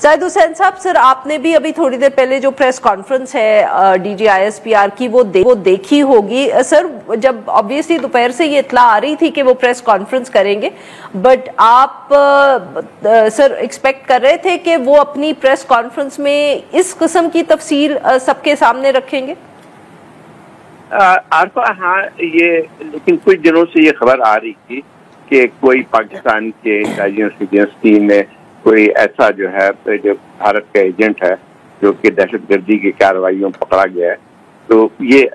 زاہد حسین صاحب، سر آپ نے بھی ابھی تھوڑی دیر پہلے جو پریس کانفرنس ہے D G I S P R کی وہ دیکھی ہوگی. سر جب آبویسلی دوپہر سے یہ اطلاع آ رہی تھی کہ وہ پریس کانفرنس کریں گے، بٹ آپ سر ایکسپیکٹ کر رہے تھے کہ وہ اپنی پریس کانفرنس میں اس قسم کی تفصیل سب کے سامنے رکھیں گے؟ عارفہ ہاں، یہ لیکن کچھ دنوں سے یہ خبر آ رہی تھی کہ کوئی پاکستان کے انٹیلیجنس ٹیم میں کوئی ایسا جو ہے جو بھارت کا ایجنٹ ہے جو کہ دہشت گردی کی کارروائیوں پکڑا گیا ہے، تو یہ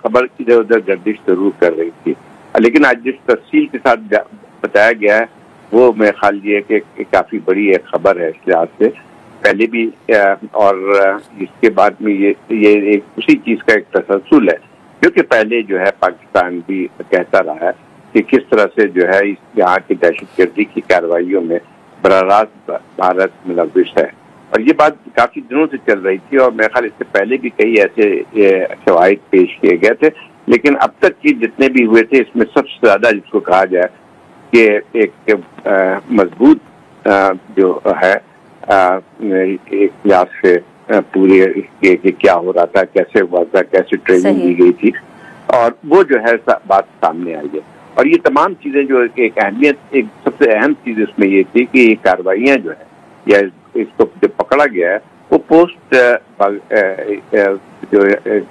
خبر ادھر ادھر گردش ضرور کر رہی تھی. لیکن آج جس تفصیل کے ساتھ بتایا گیا ہے وہ میرے خیال یہ کہ کافی بڑی ایک خبر ہے اس لحاظ سے. پہلے بھی اور اس کے بعد میں یہ ایک اسی چیز کا ایک تسلسل ہے، کیونکہ پہلے جو ہے پاکستان بھی کہتا رہا ہے کہ کس طرح سے جو ہے یہاں کی دہشت گردی کی کارروائیوں میں براہ راست بھارت ملوث ہے. اور یہ بات کافی دنوں سے چل رہی تھی، اور میرے خیال اس سے پہلے بھی کئی ایسے شواہد پیش کیے گئے تھے. لیکن اب تک کی جتنے بھی ہوئے تھے اس میں سب سے زیادہ جس کو کہا جائے کہ ایک مضبوط جو ہے ایک لحاظ سے پورے کہ کیا ہو رہا تھا، کیسے ہوا تھا، کیسے ٹریننگ دی گئی تھی، اور وہ جو ہے بات سامنے آئی ہے. اور یہ تمام چیزیں جو ایک اہمیت، ایک سب سے اہم چیز اس میں یہ تھی کہ یہ کارروائیاں جو ہے یا اس کو جو پکڑا گیا ہے وہ پوسٹ جو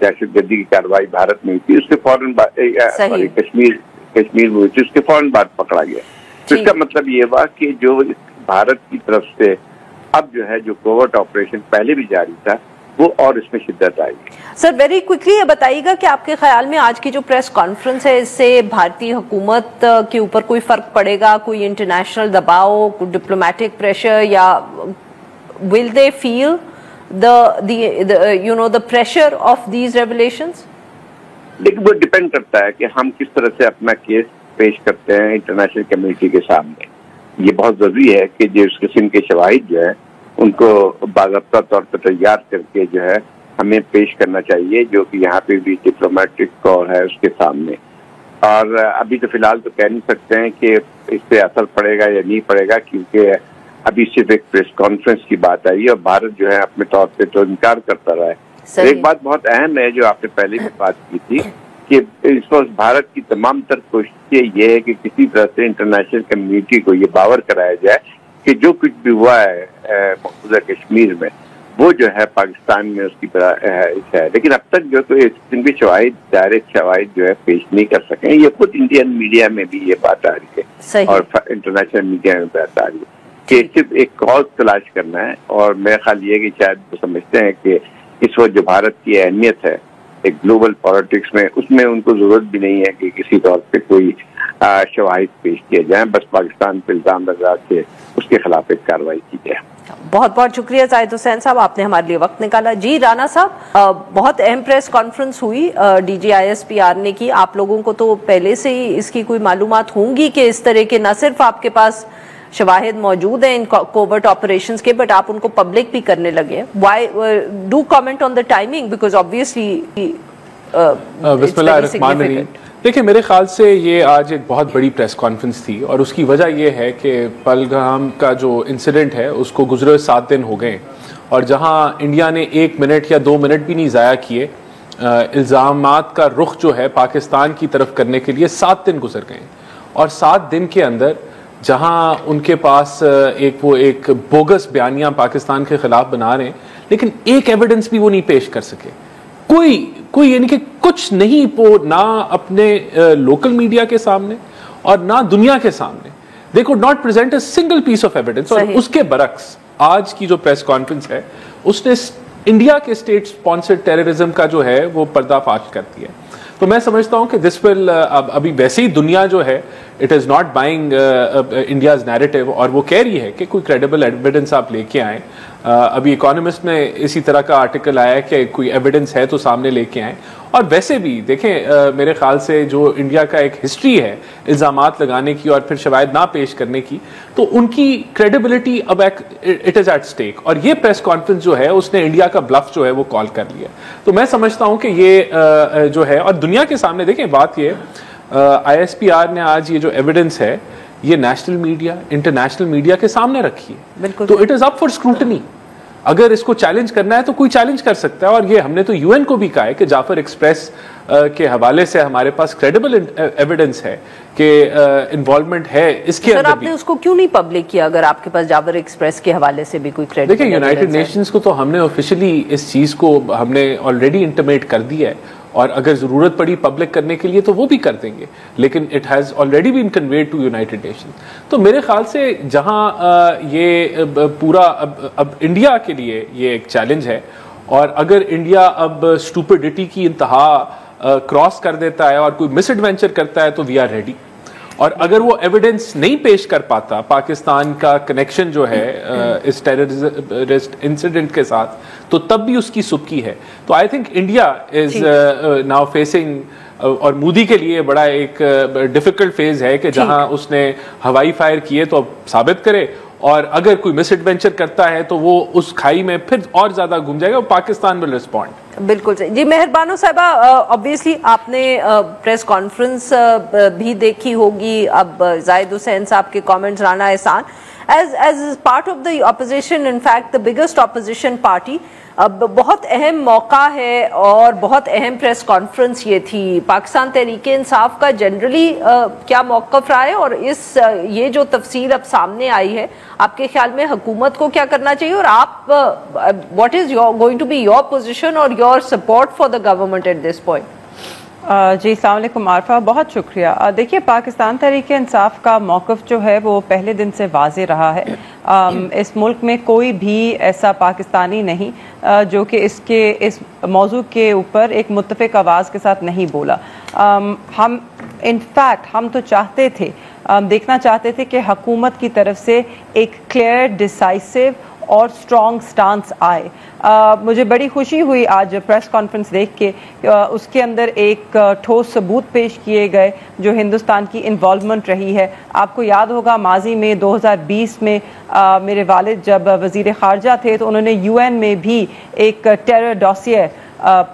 دہشت گردی کی کارروائی بھارت میں ہوئی تھی اس کے فوراً کشمیر میں ہوئی تھی، اس کے فوراً بعد پکڑا گیا. تو اس کا مطلب یہ ہوا کہ جو بھارت کی طرف سے اب جو ہے جو کوورٹ آپریشن پہلے بھی جاری تھا وہ اور اس میں شدت آئی. سر ویری کوئکلی یہ بتائیے گا کہ آپ کے خیال میں آج کی جو پریس کانفرنس ہے اس سے بھارتی حکومت کے اوپر کوئی فرق پڑے گا، کوئی انٹرنیشنل دباؤ، کوئی ڈپلومیٹک پریشر، یا will they feel the pressure of these revelations؟ لیکن وہ ڈیپینڈ کرتا ہے کہ ہم کس طرح سے اپنا کیس پیش کرتے ہیں انٹرنیشنل کمیونٹی کے سامنے. یہ بہت ضروری ہے کہ جو اس قسم کے شواہد جو ہے ان کو باضابطہ طور پر تیار کر کے جو ہے ہمیں پیش کرنا چاہیے، جو کہ یہاں پہ بھی ڈپلومیٹک کور ہے اس کے سامنے. اور ابھی تو فی الحال تو کہہ نہیں سکتے ہیں کہ اس پہ اثر پڑے گا یا نہیں پڑے گا، کیونکہ ابھی صرف ایک پریس کانفرنس کی بات آئی ہے اور بھارت جو ہے اپنے طور پہ تو انکار کرتا رہا ہے. ایک بات بہت اہم ہے جو آپ نے پہلے بھی بات کی تھی کہ اس وقت بھارت کی تمام تر کوششیں یہ ہے کہ کسی طرح سے انٹرنیشنل کمیونٹی کو یہ باور کرایا جائے کہ جو کچھ بھی ہوا ہے مقبوضہ کشمیر میں وہ جو ہے پاکستان میں اس کی طرح ہے. لیکن اب تک جو اس قسم کے شواہد، ڈائریکٹ شواہد جو ہے پیش نہیں کر سکے. یہ خود انڈین میڈیا میں بھی یہ بات آ رہی ہے اور انٹرنیشنل میڈیا میں بات آ رہی ہے کہ صرف ایک کاز تلاش کرنا ہے. اور میرا خیال یہ کہ شاید وہ سمجھتے ہیں کہ اس وقت جو بھارت کی اہمیت ہے ایک گلوبل پالیٹکس میں، اس میں ان کو ضرورت بھی نہیں ہے کہ کسی طور پہ کوئی شواہد پیش کیے جائیں، بس پاکستان پہ الزام لگا کے اس کے خلاف ایک کارروائی کی جائے. بہت بہت شکریہ زاہد حسین صاحب، آپ نے ہمارے لیے وقت نکالا. جی رانا صاحب، بہت اہم پریس کانفرنس ہوئی D G I S P R نے کی. آپ لوگوں کو تو پہلے سے ہی اس کی کوئی معلومات ہوں گی کہ اس طرح کے نہ صرف آپ کے پاس شواہد موجود ہیں ان کوورٹ آپریشنز کے، بٹ آپ ان کو پبلک بھی کرنے لگے ہیں. Why do comment on the timing, because obviously بسم اللہ الرحمن الرحیم. دیکھیں میرے خیال سے یہ آج ایک بہت بڑی پریس کانفرنس تھی، اور اس کی وجہ یہ ہے کہ پہلگام کا جو انسیڈنٹ ہے اس کو گزرے 7 دن ہو گئے، اور جہاں انڈیا نے 1 منٹ یا 2 منٹ بھی نہیں ضائع کیے، الزامات کا رخ جو ہے پاکستان کی طرف کرنے کے لیے 7 دن گزر گئے. اور 7 دن کے اندر جہاں ان کے پاس ایک بوگس بیانیاں پاکستان کے خلاف بنا رہے ہیں، لیکن ایک ایویڈنس بھی وہ نہیں پیش کر سکے. کوئی یعنی کہ کچھ نہیں، نہ اپنے لوکل میڈیا کے سامنے اور نہ دنیا کے سامنے. they could not present a single piece of evidence. اور اس کے برعکس آج کی جو پریس کانفرنس ہے اس نے انڈیا کے اسٹیٹ اسپانسرڈ ٹیررزم کا جو ہے وہ پردہ فاش کر دیا. تو میں سمجھتا ہوں کہ دس ول ابھی ویسے ہی دنیا جو ہے it is not buying India's narrative, اور وہ کہہ رہی ہے کہ کوئی کریڈیبل ایویڈنس آپ لے کے آئیں. ابھی اکانومسٹ میں اسی طرح کا آرٹیکل آیا ہے کہ کوئی ایویڈنس ہے تو سامنے لے کے آئیں. اور ویسے بھی دیکھیں میرے خیال سے جو انڈیا کا ایک ہسٹری ہے الزامات لگانے کی اور پھر شواہد نہ پیش کرنے کی، تو ان کی کریڈیبلٹی اب اٹ از ایٹ اسٹیک. اور یہ پریس کانفرنس جو ہے اس نے انڈیا کا بلف جو ہے وہ کال کر لیا. تو میں سمجھتا ہوں کہ یہ جو ہے، اور دنیا کے سامنے دیکھیں بات یہ آئی ایس پی آر نے آج یہ جو ایویڈنس ہے یہ نیشنل میڈیا, انٹرنیشنل میڈیا کے سامنے رکھی ہے. بالکل. تو it is up for scrutiny. اگر اس کو چیلنج کرنا ہے تو کوئی چیلنج کر سکتا ہے, اور یہ ہم نے تو UN کو بھی کہا ہے کہ جعفر ایکسپریس کے حوالے سے ہمارے پاس کریڈیبل ایویڈنس ہے کہ انوالومنٹ ہے اس کے اندر. سر آپ نے اس کو کیوں نہیں پبلک کیا اگر آپ کے پاس جعفر ایکسپریس کے حوالے سے بھی کوئی کریڈیبل؟ دیکھیں یونائٹڈ نیشنز کو تو ہم نے آفیشلی اس چیز کو ہم نے آلریڈی انٹیمیٹ کر دیا ہے, اور اگر ضرورت پڑی پبلک کرنے کے لیے تو وہ بھی کر دیں گے, لیکن it has already been conveyed to United Nations. تو میرے خیال سے جہاں یہ پورا اب انڈیا کے لیے یہ ایک چیلنج ہے, اور اگر انڈیا اب اسٹوپڈٹی کی انتہا کراس کر دیتا ہے اور کوئی مس ایڈوینچر کرتا ہے تو وی آر ریڈی. اور اگر وہ ایویڈنس نہیں پیش کر پاتا پاکستان کا کنیکشن جو ہے اس ٹیررسٹ انسیڈنٹ کے ساتھ, تو تب بھی اس کی سبکی ہے. تو I think India is now facing, اور مودی کے لیے بڑا ایک ڈیفیکلٹ فیز ہے کہ جہاں اس نے ہوائی فائر کیے تو اب ثابت کرے, اور اگر کوئی مس ایڈوینچر کرتا ہے تو وہ اس کھائی میں پھر اور زیادہ گھوم جائے گا, پاکستان ول ریسپونڈ. بالکل صحیح. جی مہربانو صاحبہ, obviously آپ نے پریس کانفرنس بھی دیکھی ہوگی, اب زاہد حسین صاحب کے comments, Rana Ehsan as part of the opposition, in fact the biggest opposition party, اب بہت اہم موقع ہے اور بہت اہم پریس کانفرنس یہ تھی. پاکستان تحریک انصاف کا جنرلی کیا موقف رہا ہے, اور اس یہ جو تفصیل اب سامنے آئی ہے آپ کے خیال میں حکومت کو کیا کرنا چاہیے, اور آپ what is going to be your position or your support for the government at this point? جی السلام علیکم عارفہ, بہت شکریہ. دیکھیے پاکستان تحریک انصاف کا موقف جو ہے وہ پہلے دن سے واضح رہا ہے. اس ملک میں کوئی بھی ایسا پاکستانی نہیں جو کہ اس موضوع کے اوپر ایک متفق آواز کے ساتھ نہیں بولا. ہم انفیکٹ ہم تو چاہتے تھے, دیکھنا چاہتے تھے کہ حکومت کی طرف سے ایک کلیئر, ڈیسائسو اور اسٹرانگ سٹانس آئے. مجھے بڑی خوشی ہوئی آج پریس کانفرنس دیکھ کے, اس کے اندر ایک ٹھوس ثبوت پیش کیے گئے جو ہندوستان کی انوالومنٹ رہی ہے. آپ کو یاد ہوگا ماضی میں 2020 میں میرے والد جب وزیر خارجہ تھے تو انہوں نے UN میں بھی ایک ٹیرر ڈوسیے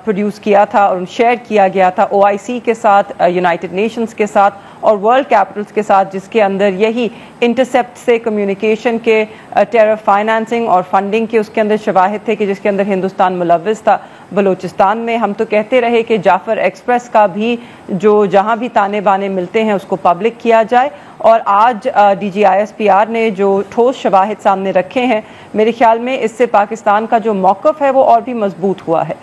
پروڈیوس کیا تھا اور شیئر کیا گیا تھا OIC کے ساتھ, یونائٹڈ نیشنز کے ساتھ اور ورلڈ کیپٹلز کے ساتھ, جس کے اندر یہی انٹرسیپٹ سے کمیونیکیشن کے, ٹیرر فائنانسنگ اور فنڈنگ کے اس کے اندر شواہد تھے کہ جس کے اندر ہندوستان ملوث تھا. بلوچستان میں ہم تو کہتے رہے کہ جعفر ایکسپریس کا بھی جو جہاں بھی تانے بانے ملتے ہیں اس کو پبلک کیا جائے, اور آج DG ISPR نے جو ٹھوس شواہد سامنے رکھے ہیں میرے خیال میں اس سے پاکستان کا جو موقف ہے وہ اور بھی مضبوط ہوا ہے.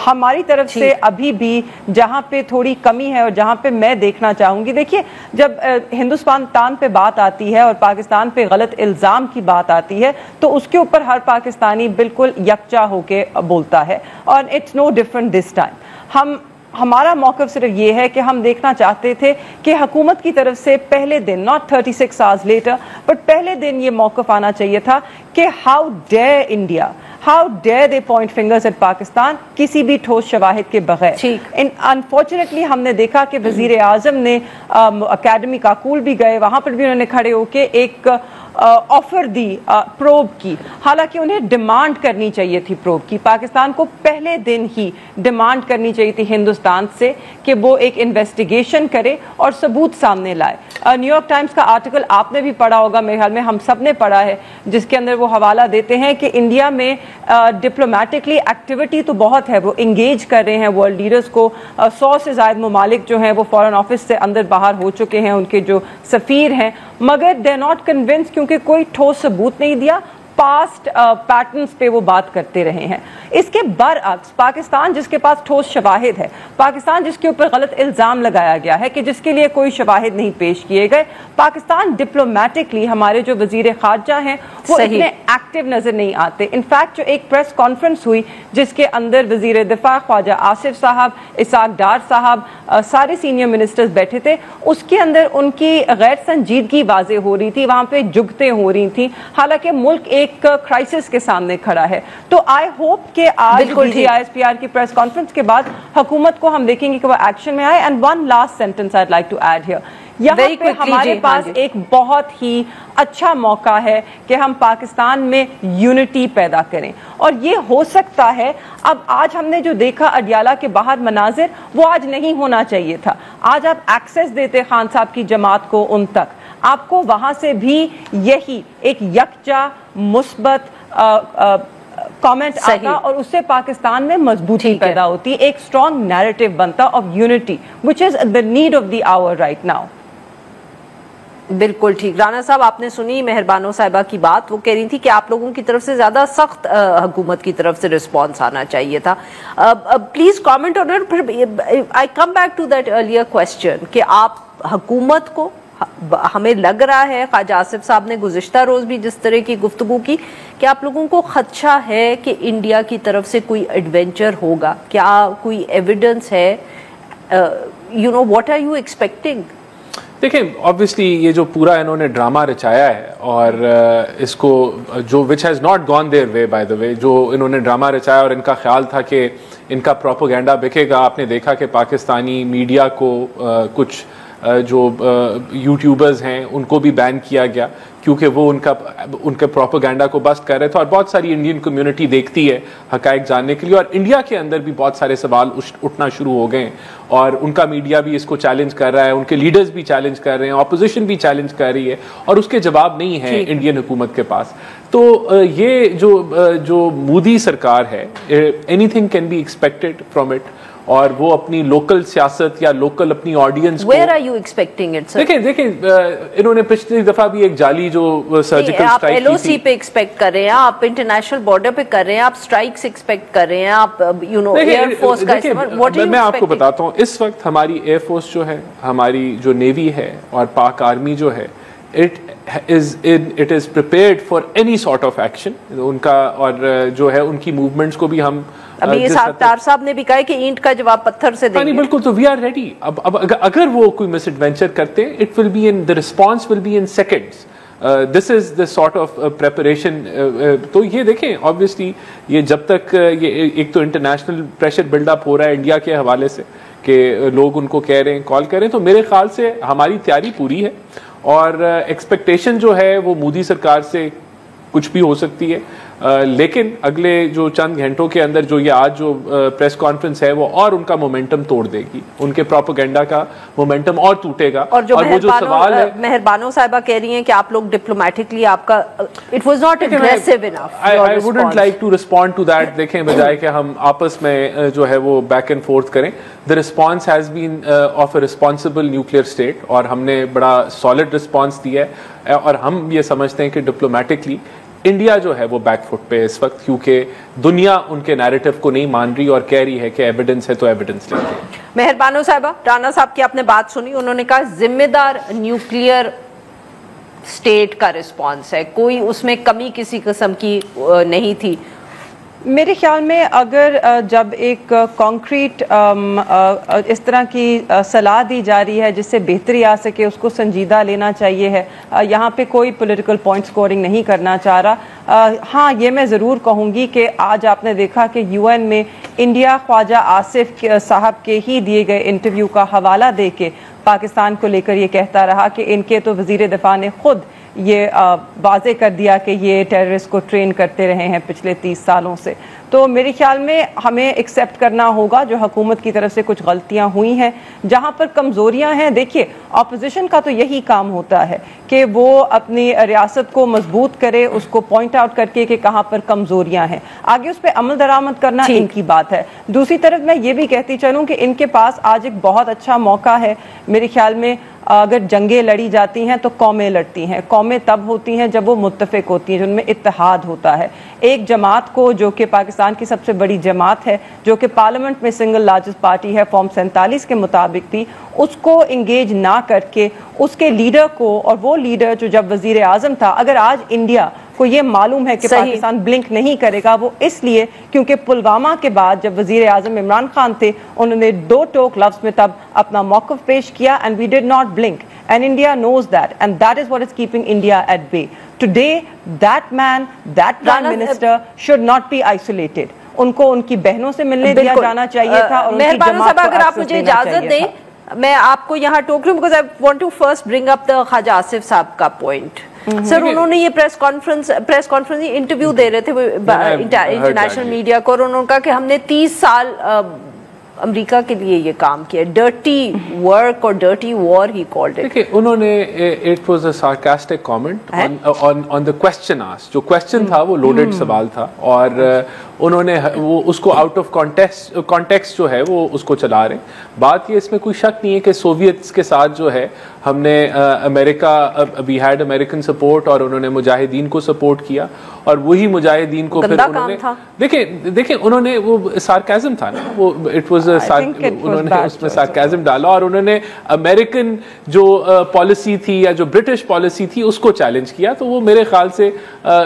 ہماری طرف سے ابھی بھی جہاں پہ تھوڑی کمی ہے اور جہاں پہ میں دیکھنا چاہوں گی, دیکھیے جب ہندوستان پہ بات آتی ہے اور پاکستان پہ غلط الزام کی بات آتی ہے تو اس کے اوپر ہر پاکستانی بالکل یکجا ہو کے بولتا ہے, اور it's no different this time. ہمارا موقف صرف یہ ہے کہ ہم دیکھنا چاہتے تھے کہ حکومت کی طرف سے پہلے دن, not 36 hours later, بٹ پہلے دن یہ موقف آنا چاہیے تھا کہ how dare India, how dare they point fingers at Pakistan کسی بھی ٹھوس شواہد کے بغیر. انفارچونیٹلی ہم نے دیکھا کہ وزیر اعظم نے اکیڈمی کاکول بھی گئے, وہاں پر بھی انہوں نے کھڑے ہو کے ایک آفر دی پروب کی, حالانکہ انہیں ڈیمانڈ کرنی چاہیے تھی پروب کی. پاکستان کو پہلے دن ہی ڈیمانڈ کرنی چاہیے تھی ہندوستان سے کہ وہ ایک انویسٹیگیشن کرے اور ثبوت سامنے لائے. نیو یارک ٹائمز کا آرٹیکل آپ نے بھی پڑھا ہوگا, میرے خیال میں ہم سب نے پڑھا ہے, جس کے اندر وہ حوالہ دیتے ہیں کہ انڈیا میں ڈپلومیٹکلی ایکٹیویٹی تو بہت ہے, وہ انگیج کر رہے ہیں ورلڈ لیڈرز کو. 100 سے زائد ممالک جو ہیں وہ فارن آفس سے اندر باہر ہو چکے ہیں, ان کے جو سفیر ہیں, مگر دے ناٹ کنونس کیونکہ کوئی ٹھوس ثبوت نہیں دیا. پاسٹ پیٹرنز پہ وہ بات کرتے رہے ہیں. اس کے برعکس پاکستان جس کے پاس ٹھوس شواہد ہے, پاکستان جس کے اوپر غلط الزام لگایا گیا ہے کہ جس کے لیے کوئی شواہد نہیں پیش کیے گئے, پاکستان ڈپلومیٹکلی ہمارے جو وزیر خارجہ ہیں وہ اتنے ایکٹیو نظر نہیں آتے. انفیکٹ جو ایک پریس کانفرنس ہوئی جس کے اندر وزیر دفاع خواجہ آصف صاحب, اسحاق ڈار صاحب, سارے سینئر منسٹرز بیٹھے تھے, اس کے اندر ان کی غیر سنجیدگی واضح ہو رہی تھی, وہاں پہ جگتیں ہو رہی تھیں, حالانکہ ملک ایک کرائسس کے سامنے کھڑا ہے. تو آئی ہوپ کہ آج DG ISPR کی پریس کانفرنس کے بعد حکومت کو ہم دیکھیں گے کہ وہ ایکشن میں آئے. And one last sentence I like to add here, یہاں پہ ہمارے پاس ایک بہت ہی اچھا موقع ہے کہ ہم پاکستان میں یونٹی پیدا کریں, اور یہ ہو سکتا ہے. اب آج ہم نے جو دیکھا اڈیالہ کے باہر مناظر, وہ آج نہیں ہونا چاہیے تھا. آج آپ ایکسیس دیتے خان صاحب کی جماعت کو ان تک, آپ کو وہاں سے بھی یہی ایک یکجا مثبت کامنٹ آتا اور اس سے پاکستان میں مضبوطی پیدا ہوتی, ایک اسٹرانگ نیریٹو بنتا of unity which is the need of the hour right now. بالکل ٹھیک. رانا صاحب آپ نے سنی مہربانو صاحبہ کی بات, وہ کہہ رہی تھی کہ آپ لوگوں کی طرف سے زیادہ سخت حکومت کی طرف سے رسپانس آنا چاہیے تھا. Please comment on it. I come back to that earlier question کہ آپ حکومت کو, ہمیں لگ رہا ہے خواجہ آصف صاحب نے گزشتہ روز بھی جس طرح کی گفتگو کی, کہ آپ لوگوں کو خدشہ ہے کہ انڈیا کی طرف سے کوئی ایڈونچر ہوگا, کیا کوئی ایویڈنس ہے, واٹ آر یو ایکسپیکٹنگ؟ دیکھیں obviously یہ جو پورا انہوں نے ڈرامہ رچایا ہے اور اس کو جو which has not gone their way by the way, جو انہوں نے ڈرامہ رچایا اور ان کا خیال تھا کہ ان کا پروپیگنڈا بکے گا. آپ نے دیکھا کہ پاکستانی میڈیا کو کچھ جو یوٹیوبرز ہیں ان کو بھی بین کیا گیا کیونکہ وہ ان کے پروپیگنڈا کو بسٹ کر رہے تھے. اور بہت ساری انڈین کمیونٹی دیکھتی ہے حقائق جاننے کے لیے, اور انڈیا کے اندر بھی بہت سارے سوال اٹھنا شروع ہو گئے ہیں اور ان کا میڈیا بھی اس کو چیلنج کر رہا ہے, ان کے لیڈرز بھی چیلنج کر رہے ہیں, اپوزیشن بھی چیلنج کر رہی ہے اور اس کے جواب نہیں ہے انڈین حکومت کے پاس. تو یہ جو مودی سرکار ہے, anything can be expected from it, اور وہ اپنی لوکل سیاست یا لوکل اپنی آڈینس کو Where are you expecting it, sir? دیکھیں انہوں نے پچھلی دفعہ بھی ایک جعلی جو سرجیکل آپ اسٹرائک ایل او سی پہ ایکسپیکٹ کر رہے ہیں, آپ انٹرنیشنل بارڈر پہ کر رہے ہیں, آپ اسٹرائکس ایکسپیکٹ کر رہے ہیں, آپ ایئر فورس کا استعمال. میں آپ کو بتاتا ہوں, اس وقت ہماری ایئر فورس جو ہے, ہماری جو نیوی ہے اور پاک آرمی جو ہے, it is prepared for any sort of action. ان کا اور جو ہے ان کی موومنٹس کو بھی ہم ابھی یہ تار صاحب نے بھی کہا کہ اینٹ کا جواب پتھر سے دیں گے. بالکل, تو وی آر ریڈی. اب اگر وہ کوئی مس ایڈونچر کرتے, it will be in, the response will be in seconds. This is the sort of preparation. تو یہ دیکھیں obviously یہ جب تک یہ ایک تو انٹرنیشنل پریشر بلڈ اپ ہو رہا ہے انڈیا کے حوالے سے کہ لوگ ان کو کہہ رہے ہیں, کال کر رہے ہیں, تو میرے خیال سے ہماری تیاری پوری ہے اور ایکسپیکٹیشن جو ہے وہ مودی سرکار سے کچھ بھی ہو سکتی ہے, لیکن اگلے جو چند گھنٹوں کے اندر جو یہ آج جو پریس کانفرنس ہے وہ اور ان کا مومنٹم توڑ دے گی, ان کے پروپیگنڈا کا مومنٹم اور ٹوٹے گا. اور جو سوال ہے, مہربانو صاحبہ کہہ رہی ہیں کہ آپ لوگ ڈپلومیٹکلی آپ کا it was not aggressive enough. I wouldn't like to respond to that. دیکھیں بجائے کہ ہم آپس میں جو ہے وہ بیک اینڈ فورتھ کریں, the response has been of a responsible nuclear state, اور ہم نے بڑا solid response دیا ہے, اور ہم یہ سمجھتے ہیں کہ ڈپلومیٹکلی انڈیا جو ہے وہ بیک فٹ پہ اس وقت, کیونکہ دنیا ان کے نیریٹو کو نہیں مان رہی اور کہہ رہی ہے کہ ایویڈنس ہے تو ایویڈنس لے کے. مہربانو صاحبہ, رانا صاحب کی آپ نے بات سنی, انہوں نے کہا ذمہ دار نیوکلیئر اسٹیٹ کا رسپانس ہے, کوئی اس میں کمی کسی قسم کی نہیں تھی. میرے خیال میں اگر جب ایک کانکریٹ اس طرح کی صلاح دی جا رہی ہے جس سے بہتری آ سکے, اس کو سنجیدہ لینا چاہیے ہے. یہاں پہ کوئی پولیٹیکل پوائنٹ سکورنگ نہیں کرنا چاہ رہا. ہاں یہ میں ضرور کہوں گی کہ آج آپ نے دیکھا کہ یو این میں انڈیا خواجہ آصف صاحب کے ہی دیے گئے انٹرویو کا حوالہ دے کے پاکستان کو لے کر یہ کہتا رہا کہ ان کے تو وزیر دفاع نے خود یہ واضح کر دیا کہ یہ ٹیررسٹ کو ٹرین کرتے رہے ہیں پچھلے 30 سالوں سے. تو میرے خیال میں ہمیں ایکسیپٹ کرنا ہوگا جو حکومت کی طرف سے کچھ غلطیاں ہوئی ہیں, جہاں پر کمزوریاں ہیں. دیکھیے اپوزیشن کا تو یہی کام ہوتا ہے کہ وہ اپنی ریاست کو مضبوط کرے, اس کو پوائنٹ آؤٹ کر کے کہ کہاں پر کمزوریاں ہیں, آگے اس پہ عمل درآمد کرنا ان کی بات ہے. دوسری طرف میں یہ بھی کہتی چلوں کہ ان کے پاس آج ایک بہت اچھا موقع ہے. میرے خیال میں اگر جنگیں لڑی جاتی ہیں تو قومیں لڑتی ہیں, قومیں تب ہوتی ہیں جب وہ متفق ہوتی ہیں, جن میں اتحاد ہوتا ہے. ایک جماعت کو جو کہ پاکستان کی سب سے بڑی جماعت ہے, جو کہ پارلیمنٹ میں سنگل لارجسٹ پارٹی ہے فارم 47 کے مطابق بھی, اس کو انگیج نہ کر کے اس کے لیڈر کو, اور وہ لیڈر جو جب وزیر اعظم تھا, اگر آج انڈیا کو یہ معلوم ہے کہ پاکستان بلنک نہیں کرے گا, وہ اس لیے کیونکہ پلوامہ کے بعد جب وزیر اعظم عمران خان تھے انہوں نے 2 ٹوک لفظ میں تب اپنا موقف پیش کیا, and we did not blink, and India knows that, and that is what is keeping India at bay. Today that man, that prime minister should not be isolated. ان کو ان کی بہنوں سے ملنے دیا جانا چاہیے تھا, اور ان کی جماعت کو اگر آپ مجھے اجازت دیں میں آپ کو یہاں ٹوک رہی ہوں, because I want to first bring up the خواجہ آصف صاحب کا پوائنٹ. سر انہوں نے یہ پریس کانفرنس انٹرویو دے رہے تھے انٹرنیشنل میڈیا کو, اور انہوں نے کہا کہ ہم نے 30 سال امریکہ کے لیے یہ کام کیا, ڈرٹی ورک اور ڈرٹی وار ہی کالڈ اٹ. دیکھیں انہوں نے it was a sarcastic comment on the question asked. جو کوسچن تھا وہ لوڈڈ سوال تھا اور انہوں نے وہ اس کو آؤٹ آف کانٹیکسٹ جو ہے وہ اس کو چلا رہے ہیں. بات یہ اس میں کوئی شک نہیں ہے کہ سوویتس کے ساتھ جو ہے ہم نے امریکہ وی ہیڈ امریکن سپورٹ اور انہوں نے مجاہدین کو سپورٹ کیا اور وہی مجاہدین کو پھر انہوں نے دیکھیں انہوں نے وہ سارکازم تھا نا, وہ اٹ واز انہوں نے اس میں سارکازم ڈالا اور انہوں نے امریکن جو پالیسی تھی یا جو برٹش پالیسی تھی اس کو چیلنج کیا. تو وہ میرے خیال سے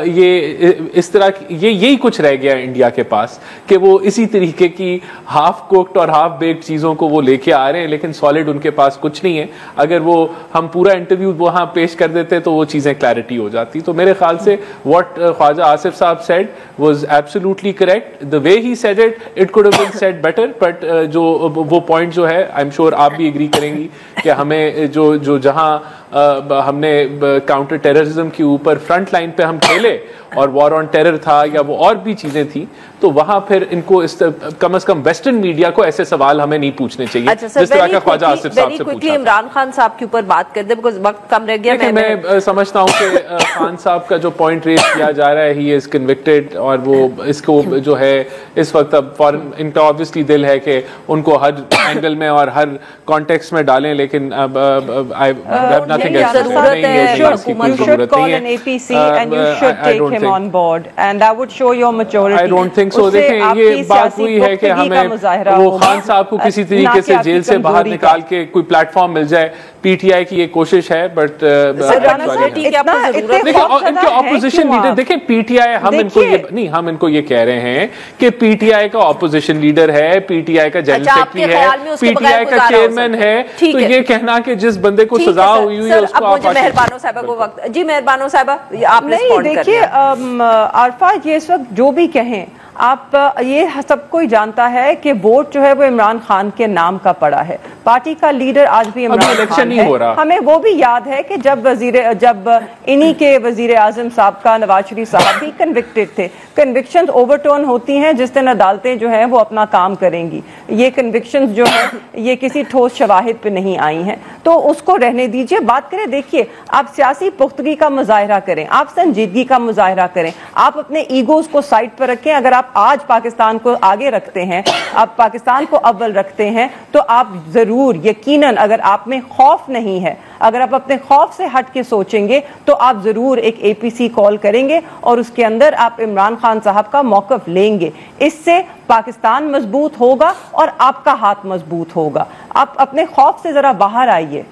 یہ اس طرح یہی کچھ رہ گیا انڈیا کے پاس کہ وہ اسی طریقے کی ہاف کوکڈ اور ہاف بیکڈ چیزوں کو وہ لے کے آ رہے ہیں لیکن سالڈ ان کے پاس کچھ نہیں ہے. اگر وہ ہم پورا انٹرویو وہاں پیش کر دیتے تو وہ چیزیں کلیئرٹی ہو جاتی. تو میرے خیال سے واٹ خواجہ آصف صاحب said was absolutely correct. The way he said it could have been said better, but جو وہ پوائنٹ جو ہے I'm sure آپ بھی ایگری کریں گی کہ ہمیں جو جہاں ہم نے کاؤنٹر ٹیررزم کے اوپر فرنٹ لائن پہ ہم کھیلے اور وار آن ٹیرر تھا یا وہ اور بھی چیزیں تھیں تو وہاں پھر ان کو کم از کم ویسٹرن میڈیا کو ایسے سوال ہمیں نہیں پوچھنے چاہیے جس طرح کا خواجہ آصف صاحب سے پوچھا. عمران خان صاحب کے اوپر بات کر دیں بیکاز وقت کم رہ گیا. میں سمجھتا ہوں کہ خان صاحب کا جو پوائنٹ ریز کیا جا رہا ہے ہی از کنوکٹڈ اور وہ اس کو جو ہے اس وقت اب فارن ان کا آبویسلی دل ہے کہ ان کو ہر اینگل میں اور ہر کانٹیکسٹ میں ڈالیں لیکن اب کہ ہمیں وہ خان صاحب کو کسی طریقے سے جیل سے باہر نکال کے کوئی پلیٹ فارم مل جائے. پی ٹی آئی کی یہ کوشش ہے بٹ اپوزیشن لیڈر دیکھیں پی ٹی آئی ہم ان کو یہ کہہ رہے ہیں کہ پی ٹی آئی کا اپوزیشن لیڈر ہے, پی ٹی آئی کا جنرل سیکرٹری ہے, پی ٹی آئی کا چیئرمین ہے. تو یہ کہنا کہ جس بندے کو سزا ہوئی ہے اس کو آپ مہربانو صاحبہ کو وقت جی مہربانو صاحبہ آپ نہیں دیکھیے عارفہ یہ اس وقت جو بھی کہیں آپ یہ سب کوئی جانتا ہے کہ ووٹ جو ہے وہ عمران خان کے نام کا پڑا ہے. پارٹی کا لیڈر آج بھی عمران خان ہے. ہمیں وہ بھی یاد ہے کہ جب انہی کے وزیر اعظم صاحب کا نواز شریف صاحب بھی کنوکٹڈ تھے. کنوکشنز اوور ٹرن ہوتی ہیں جس دن عدالتیں جو ہیں وہ اپنا کام کریں گی. یہ کنوکشنز جو ہیں یہ کسی ٹھوس شواہد پہ نہیں آئی ہیں تو اس کو رہنے دیجئے. بات کریں دیکھیے آپ سیاسی پختگی کا مظاہرہ کریں, آپ سنجیدگی کا مظاہرہ کریں, آپ اپنے ایگوز کو سائڈ پر رکھیں. اگر آپ آج پاکستان کو آگے رکھتے ہیں, آپ پاکستان کو اول رکھتے ہیں تو آپ ضرور یقیناً اگر آپ میں خوف نہیں ہے, اگر آپ اپنے خوف سے ہٹ کے سوچیں گے تو آپ ضرور ایک اے پی سی کال کریں گے اور اس کے اندر آپ عمران خان صاحب کا موقف لیں گے. اس سے پاکستان مضبوط ہوگا اور آپ کا ہاتھ مضبوط ہوگا. آپ اپنے خوف سے ذرا باہر آئیے.